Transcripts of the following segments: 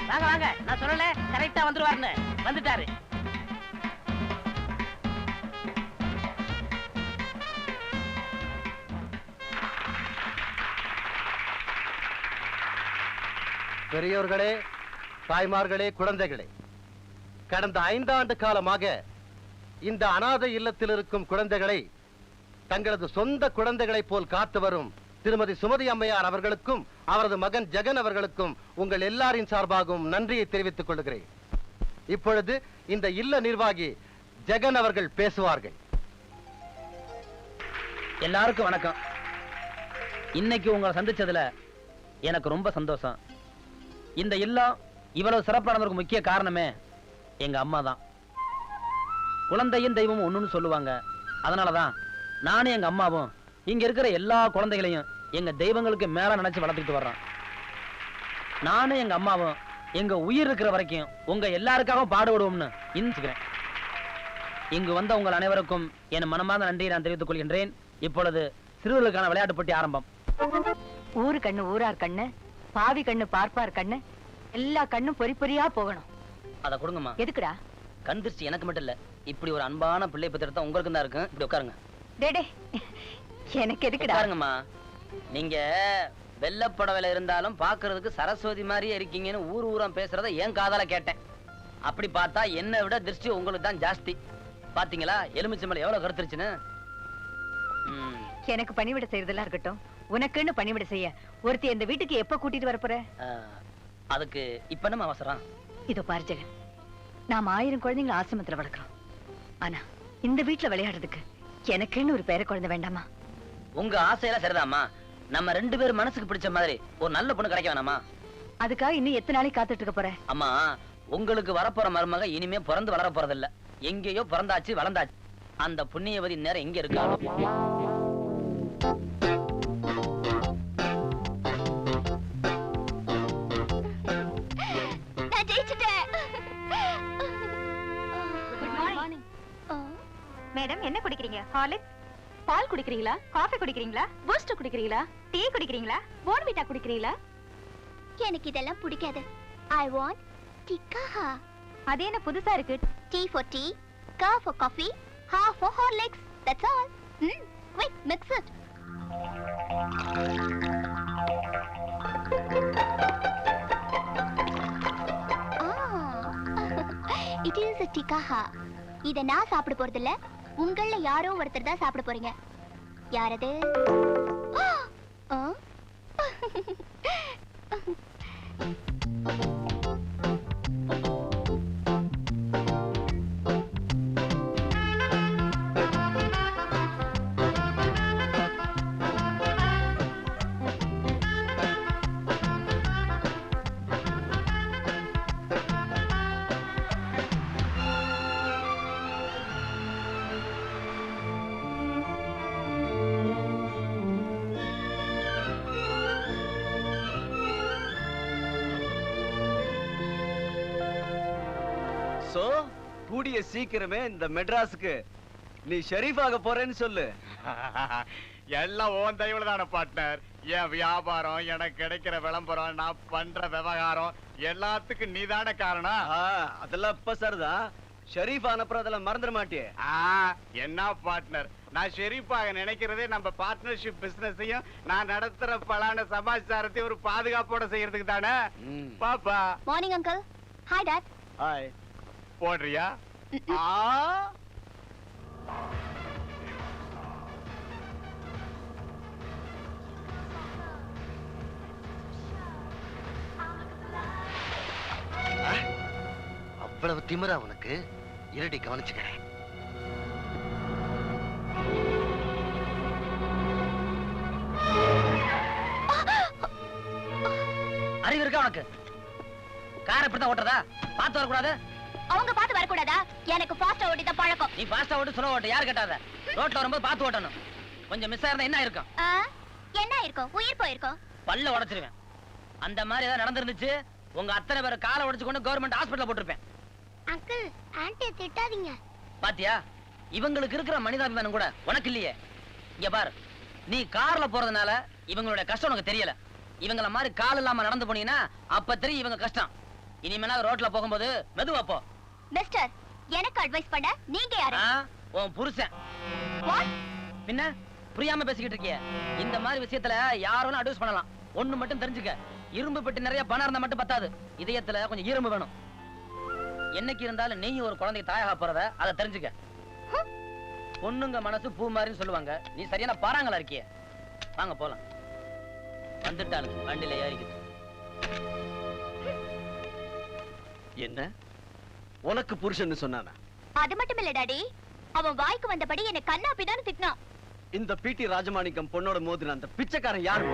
வாங்க வாங்க, நான் சொல்லல கரெக்டா வந்துருவாருன்னு. வந்துட்டாரு. பெரியோர்களே, தாய்மார்களே, குழந்தைகளே, கடந்த 5 ஆண்டு காலமாக இந்த அனாதை இல்லத்தில் இருக்கும் குழந்தைகளை தங்களது சொந்த குழந்தைகளைப் போல் காத்து வரும் திருமதி சுமதி அம்மையார் அவர்களுக்கும் அவரது மகன் ஜெகன் அவர்களுக்கும் உங்கள் எல்லாரின் சார்பாகவும் நன்றியை தெரிவித்துக் கொள்கிறேன். இப்பொழுது இந்த இல்ல நிர்வாகி ஜெகன் அவர்கள் பேசுவார்கள். எல்லாருக்கும் வணக்கம். இன்னைக்கு உங்களை சந்திச்சதுல எனக்கு ரொம்ப சந்தோஷம். இந்த இல்லம் இவ்வளவு சிறப்பானதற்கு முக்கிய காரணமே எங்க அம்மா தான். குழந்தையும் தெய்வமும் ஒண்ணுன்னு சொல்லுவாங்க. அதனாலதான் நானும் எங்க அம்மாவும் இங்க இருக்கிற எல்லா குழந்தைகளையும் எங்க தெய்வங்களுக்கு மேல நினைச்சு வளர்த்துட்டு வர்றோம். நானும் எங்க அம்மாவும் எங்க உயிர் இருக்கிற வரைக்கும் உங்க எல்லாருக்காகவும் பாடுபடுவோம்னு இன்சுக்கிறேன். இங்கு வந்த உங்கள் அனைவருக்கும் என் மனமார்ந்த நன்றியை நான் தெரிவித்துக் கொள்கின்றேன். இப்பொழுது சிறுவர்களுக்கான விளையாட்டு போட்டி ஆரம்பம். ஊரு கண்ணு ஊரார் கண்ணு, பாவி கண்ணு பார்ப்பார் கண்ணு, எல்லா கண்ணும் பொறி பொறியா போகணும். அத கொடுங்கம்மா. எதுக்குடா? கண் திருஷ்டி எனக்கு மட்டும் இல்ல, இப்படி ஒரு அன்பான பிள்ளை பத்திரத்தை உங்களுக்கு தான் இருக்கு. இப்படி உட்காருங்க. டேடே, எனக்கு எதுக்குடா? உட்காருங்கம்மா. நீங்க வெள்ளப்படவையில இருந்தாலும் பாக்குறதுக்கு சரஸ்வதி மாதிரியே இருக்கீங்கன்னு ஊர் ஊரம் பேசுறத என் காதால கேட்டேன். அப்படி பார்த்தா என்னை விட திருஷ்டி உங்களுக்கு தான் ஜாஸ்தி. பாத்தீங்களா எலுமிச்சம்பழம் எவ்வளவு கருத்துருச்சுன்னு. எனக்கு பணிவிட செய்யறதெல்லாம் இருக்கட்டும், உனக்குன்னு பணிவிட செய்ய ஒருத்தி இந்த வீட்டுக்கு எப்ப கூட்டிட்டு வரப்போற? அதுக்கு இப்ப நம்ம அவசரம். இதோ பாரு ஜெகன், நாம 1000 குழந்தைங்களை ஆசிரமத்துல வளர்க்கிறோம். ஆனா இந்த வீட்டுல விளையாடுறதுக்கு எனக்குன்னு ஒரு பேர குழந்தை வேண்டாமா? உங்க ஆசையெல்லாம் சரிதாம்மா. நம்ம 2 பேரும் மனசுக்கு பிடிச்ச மாதிரி ஒரு நல்ல பொண்ணு கிடைக்க வேணாமா? அதுக்காக இன்னும் எத்தனை நாளைக்கு காத்துட்டு இருக்க போற? அம்மா, உங்களுக்கு வரப்போற மருமக இனிமே பிறந்து வளர போறதில்ல. எங்கேயோ பிறந்தாச்சு வளர்ந்தாச்சு. அந்த புண்ணியவதி நேரம் எங்க இருக்கா? மேடம், என்ன குடிக்கிறீங்க? ஹார்லிக்ஸ்? பால் குடிக்கிறீங்களா? காஃபி குடிக்கிறீங்களா? பூஸ்ட் குடிக்கிறீங்களா? டீ குடிக்கிறீங்களா? போர்ன்விட்டா குடிக்கிறீங்களா? எனக்கு இதெல்லாம் பிடிக்காது. I want tikka. அது என்ன புதுசா இருக்கு? T for tea, K for coffee, H for Horlicks. That's all. Quick, mix it. It is a tikka. இத நான் சாப்பிட போறது இல்ல, உங்கள யாரோ ஒருத்தர் தான் சாப்பிட போறீங்க. யார் அது? சோ கூடிய சீக்கிரமே இந்த மெட்ராஸுக்கு நீ ஷெரீஃபாக போறேன்னு சொல்லு. எல்லாம் ஓன் தயவுல தானே பார்ட்னர். என் வியாபாரம், எனக்கு கிடைக்கிற விளம்பரம், நான் பண்ற விவகாரம் எல்லாத்துக்கும் நீதான காரணம். அதெல்லாம் இப்ப சரிதான். ஷெரீஃப் அனுப்புறம் அதெல்லாம் மறந்துட மாட்டியே? என்ன பார்ட்னர், நான் ஷெரீஃபாக நினைக்கிறதே நம்ம பார்ட்னர்ஷிப் பிசினஸையும் நான் நடத்துற பலான சமாச்சாரத்தையும் ஒரு பாதுகாப்போட செய்யறதுக்கு தானே. பாப்பா. Morning uncle. Hi dad. Hi. போடுறியா? அவ்வளவு திமிரா உனக்கு? இருடி கவனிச்சுக்கிறேன். அறிவு இருக்கா உனக்கு? கார் இப்படிதான் ஓட்டுறதா? பார்த்து வரக்கூடாது? அவங்க பார்த்து வரக்கூடாதா? எனக்கு ஃபாஸ்டா ஓட்டிட்ட பழக்கம். நீ ஃபாஸ்டா ஓட்டு, ஸ்லோ ஓட்டு, யார் கேட்டாத? ரோட்ல வரும்போது பார்த்து ஓட்டணும். கொஞ்சம் மிஸ் ஆயிருந்தா என்ன இருக்கும்? என்ன இருக்கும்? உயிர் போயிருக்கும். பல்ல உடைச்சிருவேன். அந்த மாதிரி ஏதாவது நடந்துருந்துச்சு, உங்க அத்தனை பேரை காலை உடைச்சு கொண்டு கவர்மெண்ட் ஹாஸ்பிட்டல் போட்டிருப்பேன். அங்கிள், ஆன்ட்டியை திட்டாதீங்க. பாத்தியா, இவங்களுக்கு இருக்கிற மனிதாபிமானம் கூட உனக்கு இல்லையே. இங்க பாரு, நீ கார்ல போறதுனால இவங்களுடைய கஷ்டம் உனக்கு தெரியல. இவங்கள மாதிரி கால் இல்லாம நடந்து போனீங்கன்னா அப்ப தெரியும் இவங்க கஷ்டம். இனிமேனா ரோட்ல போகும்போது மெதுவா போ. மிஸ்டர், எனக்கு அட்வைஸ் பண்ண நீங்க யாரு? உன் புருஷன். வாட்? பின்ன புரியாம பேசிக்கிட்டு இருக்கிய. இந்த மாதிரி விஷயத்துல யாரும் அட்வைஸ் பண்ணலாம். ஒண்ணு மட்டும் தெரிஞ்சுக்க, இரும்பு பெட்டி நிறைய பணம் இருந்தா மட்டும் பத்தாது, இதயத்துல கொஞ்சம் இரும்பு வேணும். என்னைக்கு இருந்தாலும் நீயும் ஒரு குழந்தைக்கு தாயாக போறத அதை தெரிஞ்சுக்க. பொண்ணுங்க மனசு பூ மாதிரின்னு சொல்லுவாங்க. நீ சரியான பாறாங்களா இருக்கிய. வாங்க போலாம். வந்துட்டாலும் வண்டியில ஏறிக்கிட்டு. என்ன உனக்கு புருஷன் சொன்னானா? அது மட்டும் இல்ல டாடி, அவன் வாய்க்கு வந்தபடி என்ன கண்ணா பின்னான்னு திட்டினான். இந்த பிடி ராஜமாணிக்கம் பொண்ணோட மோதின அந்த பிச்சைக்காரன் யாரு?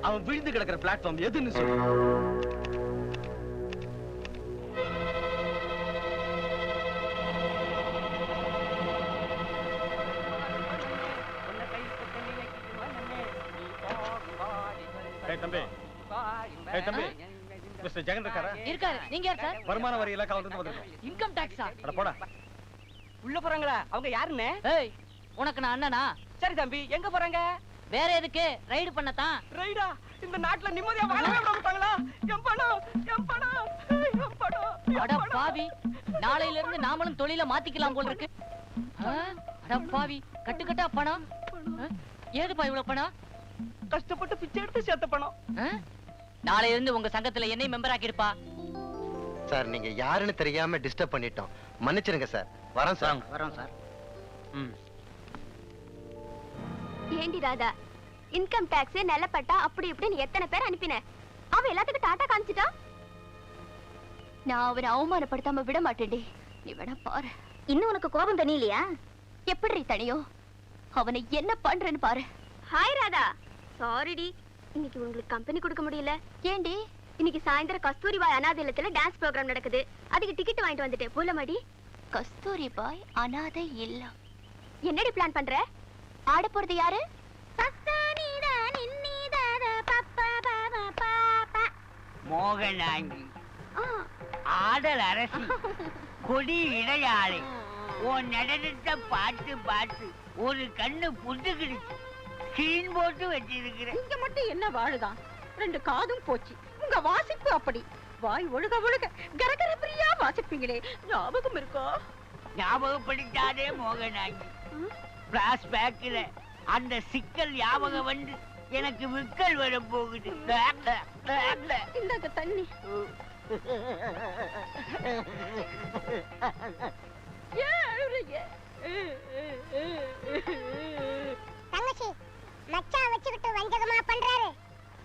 அவன் விழுந்து கிடக்கிற பிளாட்ஃபார்ம் எதுன்னு சொல்லு. தம்பி, மிஸ்டர் ஜெகன் இருக்காரா? இருக்காரு. நீங்க யார் சார்? வருமான வரி இலாக்கா வந்து வந்திருக்கோம். இன்கம் டாக்ஸா? அட போடா. உள்ள போறாங்களா? அவங்க யாருன்னு? ஏய், உனக்கு நான் அண்ணனா? சரி தம்பி, எங்க போறாங்க? வேற எதுக்கு? ரைடு பண்ணத்தான். ரைடா? இந்த நாட்டுல நிம்மதியா வாழவே விட மாட்டாங்களா? என் பணம், என் பணம், என் பணம். அட பாவி, நாளையில இருந்து நாமளும் தொழில மாத்திக்கலாம் போல இருக்கு. அட பாவி, கட்டு கட்டா பணம். ஏதுப்பா இவ்வளவு பணம்? கஷ்டப்பட்டு பிச்சை எடுத்து சேர்த்த பணம். நாளையில இருந்து உங்க சங்கத்துல என்னை மெம்பர் ஆக்கிருப்பா. சார், நீங்க யாருன்னு தெரியாம டிஸ்டர்ப் பண்ணிட்டோம், மன்னிச்சிருங்க சார். வரோம் சார். வரோம் சார். ஏண்டி ராதா, இன்கம் டாக்ஸ் நிலப்பட்டா அப்படி இப்படின்னு எத்தனை பேர் அனுப்பின? அவன் எல்லாத்துக்கும் டாட்டா காமிச்சிட்டா. நான் அவனை அவமானப்படுத்தாம விட மாட்டேன்டி. நீ வேணா பாரு. இன்னும் உனக்கு கோபம் தனியிலையா? எப்படி தனியோ? அவனை என்ன பண்றேன்னு பாரு. ஹாய் ராதா, சாரிடி, இன்னைக்கு உங்களுக்கு கம்பெனி கொடுக்க முடியல. ஏண்டி? இன்னைக்கு சாயந்தரம் கஸ்தூரிபாய் அனாதை இல்லத்துல டான்ஸ் ப்ரோகிராம் நடக்குது. அதுக்கு டிக்கெட் வாங்கிட்டு வந்துட்டேன். போலமாடி? கஸ்தூரிபாய் அனாதை இல்லம். என்னடி பிளான் பண்ற? ஆட போறது யாரு? மோகனாங்கி, ஆடல் அரசி, கொடி இடையாளை, உன் நடனத்தை பார்த்து பார்த்து ஒரு கண்ணு புட்டுக்கிடுச்சு. சீன் போட்டு வச்சிருக்கிறேன். இங்க மட்டும் என்ன வாழுதான்? ரெண்டு காதும் போச்சு. உங்க வாசிப்பு அப்படி. வாய் ஒழுக ஒழுக கரகர பிரியா வாசிப்பீங்களே, ஞாபகம் இருக்கா? ஞாபகப்படுத்தாதே மோகனாங்கி. பிளாஷ்பேக்ல அந்த சிக்கல் ஞாபகம் வந்து எனக்கு விக்கல் வர போகுது. இந்த தண்ணி. தங்கச்சி, மச்சான் வச்சுக்கிட்டு வஞ்சகமா பண்றாரு.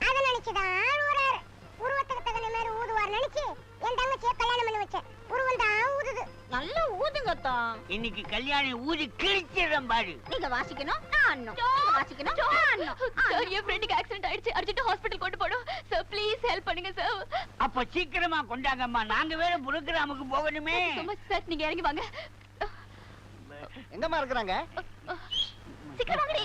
அத நினைச்சுதான் ஊராரு. உருவத்துக்கு தகுந்த மாதிரி ஊதுவார் நினைச்சு என் தங்கச்சியை கல்யாணம் பண்ணி வச்சேன். உருவம் தான் ஊதுது. நல்லா ஊதுங்கத்தான். இன்னைக்கு கல்யாணி ஊதி கிழிச்சிடும் பாரு. நீங்க வாசிக்கணும், நான் ஆடணும். நீங்க வாசிக்கணும், நான் ஆடணும். சார், என் ஃப்ரெண்டுக்கு ஆக்சிடென்ட் ஆயிடுச்சு. அர்ஜென்ட் ஹாஸ்பிடல் கொண்டு போணும். சார், ப்ளீஸ் ஹெல்ப் பண்ணுங்க சார். அப்ப சீக்கிரமா கொண்டாங்கம்மா, நாங்க வேற புரோகிராமுக்கு போகணுமே. சார், நீங்க இறங்கி வாங்க. எங்கம்மா இருக்கிறாங்க? சீக்கிரம் வாங்கடி.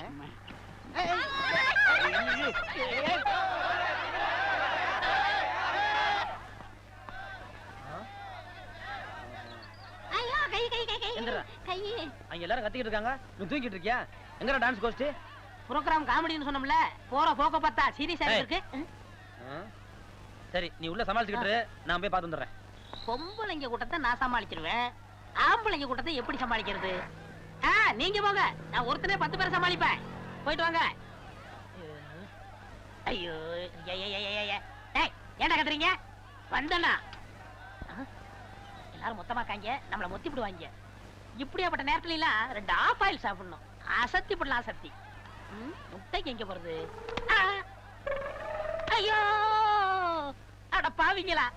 ஐயோ, கை கை கை கை. எந்திரா. கை. அங்க எல்லாரும் கத்திக்கிட்டு இருக்காங்க, நீ தூங்கிட்டு இருக்கியா? எங்கடா டான்ஸ் கோஸ்ட்? ப்ரோகிராம் காமெடின்னு சொன்னோம்ல, போற போக்க பார்த்தா சீரியஸா இருக்கு. சரி, நீ உள்ள சமாளிச்சுக்கிட்டு நான் போய் பார்த்து வந்துடுறேன். பொம்பளைங்க கூட்டத்தை நான் சமாளிச்சிருவேன், ஆம்பளைங்க கூட்டத்தை எப்படி சமாளிக்கிறது? நீங்க போங்க, நான் ஒருத்தனே 10 பேரை சமாளிப்பேன். போயிட்டு வாங்க. ஐயோ, ஏன்டா கத்துறீங்க? வந்தனா எல்லாரும் மொத்தமா காங்க, நம்மள மொத்திப்பிடுவாங்க. இப்படியாப்பட்ட நேரத்துல எல்லாம் 2 ஆஃப் ஆயில் சாப்பிடணும். அசத்தி போடலாம், அசத்தி. முட்டைக்கு எங்க போறது? ஐயோ, அட பாவிங்களா,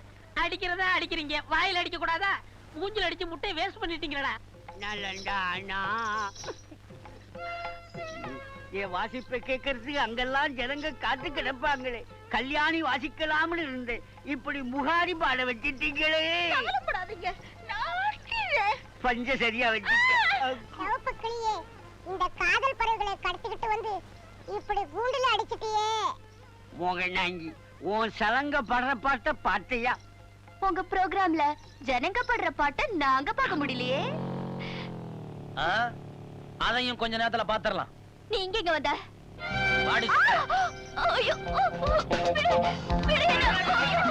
அடிக்கிறதா அடிக்கிறீங்க, வாயில அடிக்க கூடாதா? மூஞ்சில அடிச்சு முட்டையை வேஸ்ட் பண்ணிட்டீங்களா? என் வாசிப்பை கேட்கறதுக்கு அங்கெல்லாம் ஜனங்க காத்து கிடப்பாங்களே. கல்யாணி வாசிக்கலாம்னு இருந்தேன், இப்படி முகாரி பாட வச்சிட்டீங்களே. கவலைப்படாதீங்க, பஞ்ச சரியா வச்சுட்டேன். சிவப்பு கிளியே, இந்த காதல் பறவைகளை கடத்திக்கிட்டு வந்து இப்படி கூண்டுல அடிச்சிட்டியே. மோகனாங்கி, உன் சலங்க படுற பாட்ட பார்த்தையா? உங்க ப்ரோகிராம்ல ஜனங்க படுற பாட்டை நாங்க பார்க்க முடியலையே. அதையும் கொஞ்ச நேரத்துல பாத்துறலாம். நீங்க இங்க வந்த வாடி. ஐயோ, விடு, விடு, ஐயோ.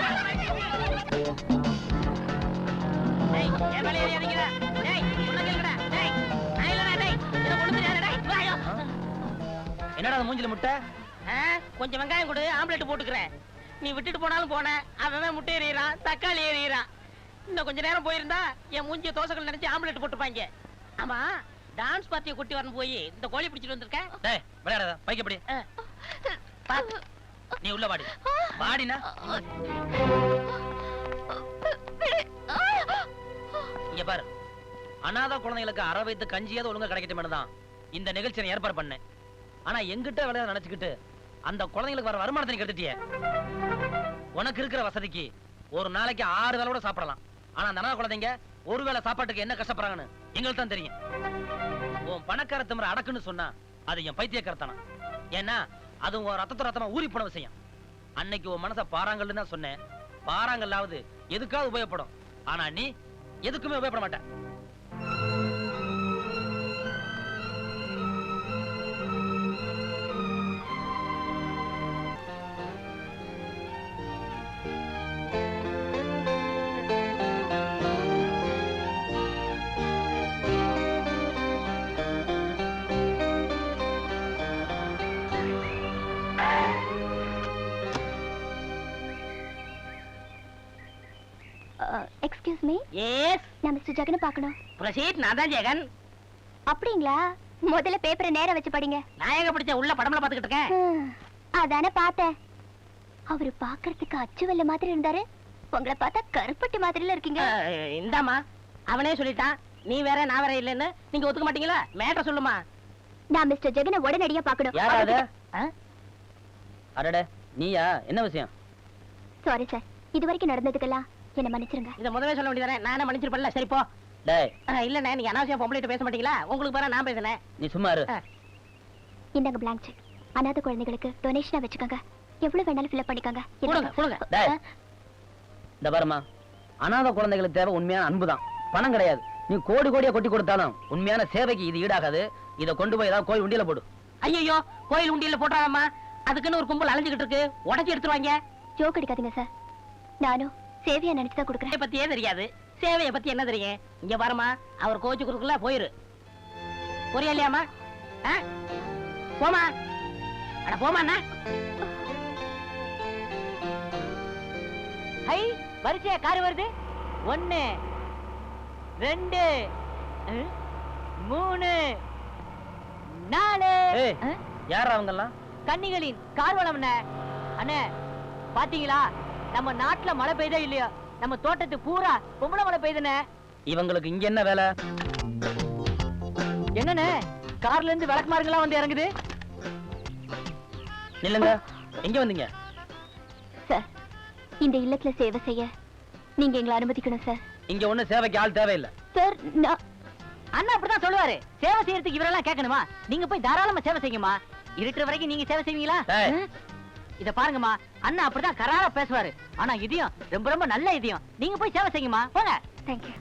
என்னடா அது மூஞ்சில முட்டை? கொஞ்சம் வெங்காயம் கொடு, ஆம்லெட் போட்டுக்கிறேன். நீ விட்டுட்டு போனாலும் போனேன், அவன் முட்டை எறிகிறான், தக்காளி எறிகிறான். இன்னும் கொஞ்ச நேரம் போயிருந்தா என் மூஞ்சிய தோசைகள் நினைச்சு ஆம்லெட் போட்டுப்பாங்க. ஆமா, டான்ஸ் பார்ட்டியை கூட்டி வரணும் போய் இந்த கோழி பிடிச்சிட்டு வந்திருக்கேன். டேய் விளையாடாத, பைக்கப்படி. நீ உள்ள வாடி. வாடினா இங்க பாரு, அனாதை குழந்தைகளுக்கு அரை வைத்து கஞ்சியாவது ஒழுங்கா கிடைக்கட்டும் தான் இந்த நிகழ்ச்சியை ஏற்பாடு பண்ணேன். ஆனா எங்கிட்ட விளையாட நினைச்சுக்கிட்டு அந்த குழந்தைங்களுக்கு வர வருமானத்தை கெடுத்துட்டியே. உனக்கு இருக்கிற வசதிக்கு ஒரு நாளைக்கு 6 வேளை கூட சாப்பிடலாம். ஆனா அந்த அனாதை குழந்தைங்க ஒரு வேளை சாப்பாட்டுக்கு என்ன கஷ்டப்படுறாங்கன்னு எங்களுக்கு தான் தெரியும். உன் பணக்கார திமிர அடக்குன்னு சொன்னா அது என் பைத்தியக்காரத்தனம். ஏன்னா அது உன் ரத்தத்தோட ரத்தமா ஊறி போன விஷயம். அன்னைக்கு உன் மனசை பாறாங்கல்னு தான் சொன்னேன். பாறாங்கல்லாவது எதுக்காவது உபயோகப்படும். ஆனா நீ எதுக்குமே உபயோகப்பட மாட்ட. Excuse me. எஸ், நான் மிஸ்டர் ஜெகனை பார்க்கணும். ப்ரொசீட். நான் தான் ஜெகன். அப்படிங்களா? முதல்ல பேப்பரை நேரா வச்சு படிங்க. நான் எங்க படிச்ச உள்ள படம்ல பாத்துக்கிட்டு இருக்கேன். அதானே பார்த்தேன். அவரு பாக்குறதுக்கு அச்சு வெல்ல மாதிரி இருந்தாரு. உங்களை பார்த்தா கருப்பட்டி மாதிரில இருக்கீங்க. இந்தாமா, அவனே சொல்லிட்டான். நீ வேற நான் வேற இல்லன்னு நீங்க ஒத்துக்க மாட்டீங்களா? மேட்டர் சொல்லுமா. நான் மிஸ்டர் ஜெகனை உடனடியா பார்க்கணும். யாராவது? அடடே, நீயா? என்ன விஷயம்? சாரி சார், இதுவரைக்கும் நடந்ததுக்கெல்லாம் என்ன மன்னிச்சிருங்க. இத முதல்ல சொல்ல வேண்டியதானே? நானே மன்னிச்சிருப்பேன்ல. சரி போ. டேய் இல்லண்ணே, நீங்க அனாவசியம் பொம்பளைட்ட பேச மாட்டீங்களா? உங்களுக்கு பேர நான் பேசுனேன். நீ சும்மா இரு. இந்தாங்க பிளாங்க் செக். அனாதை குழந்தைகளுக்கு டொனேஷனா வச்சுக்கோங்க. எவ்வளவு வேணாலும் ஃபில் பண்ணிக்கோங்க. கொடுங்க. டேய் இந்த பாருமா, அனாதை குழந்தைகளுக்கு தேவை உண்மையான அன்பு தான், பணம் கிடையாது. நீ கோடி கோடியா கொட்டி கொடுத்தாலும் உண்மையான சேவைக்கு இது ஈடாகாது. இத கொண்டு போய் ஏதாவது கோயில் உண்டியல போடு. ஐயோ, கோயில் உண்டியல போட்டாதம்மா. அதுக்குன்னு ஒரு கும்பல் அலைஞ்சுகிட்டு இருக்கு. உடைச்சு எடுத்துருவாங்க. ஜோக் அடிக்காதீங்க சார். நானும் சேவையா நினைச்சுதான் கொடுக்குறேன். பத்தியே தெரியாது, சேவையை பத்தி என்ன தெரியும்? இங்க பாருமா, அவர் கோச்சு கொடுக்கல, போயிரு. புரியா இல்லையாமா? போமா. அட போமா. ஹை, வரிசையா கார் வருது. 1 2 3 4. யாரா அவங்க எல்லாம்? கன்னிகளின் கார்வலம் அண்ணே. பாத்தீங்களா, நம்ம நாட்டுல மழை பெய்தே இல்லையா, நம்ம தோட்டத்து பூரா பொம்பளை மழை பெய்யுதுனே. இவங்களுக்கு இங்க என்ன வேலை? என்னண்ணே, கார்ல இருந்து விளக்குமாறுங்களா வந்து இறங்குது. நில்லுங்க, எங்க வந்தீங்க? சார், இந்த இல்லத்துல சேவை செய்ய நீங்க எங்களை அனுமதிக்கணும் சார். இங்க ஒண்ணு சேவைக்கு ஆள் தேவையில்லை சார். அண்ணா அப்படிதான் சொல்லுவாரு. சேவை செய்யறதுக்கு இவரெல்லாம் கேட்கணுமா? நீங்க போய் தாராளமா சேவை செய்யுமா. இருட்டுற வரைக்கும் நீங்க சேவை செய்வீங்களா? இத பாருங்கம்மா, அண்ணா அப்படிதான் கராரா பேசுவாரு. ஆனா இதயம் ரொம்ப ரொம்ப நல்ல இதயம். நீங்க போய் சேவை செய்யுமா. போங்க. தேங்க்யூ.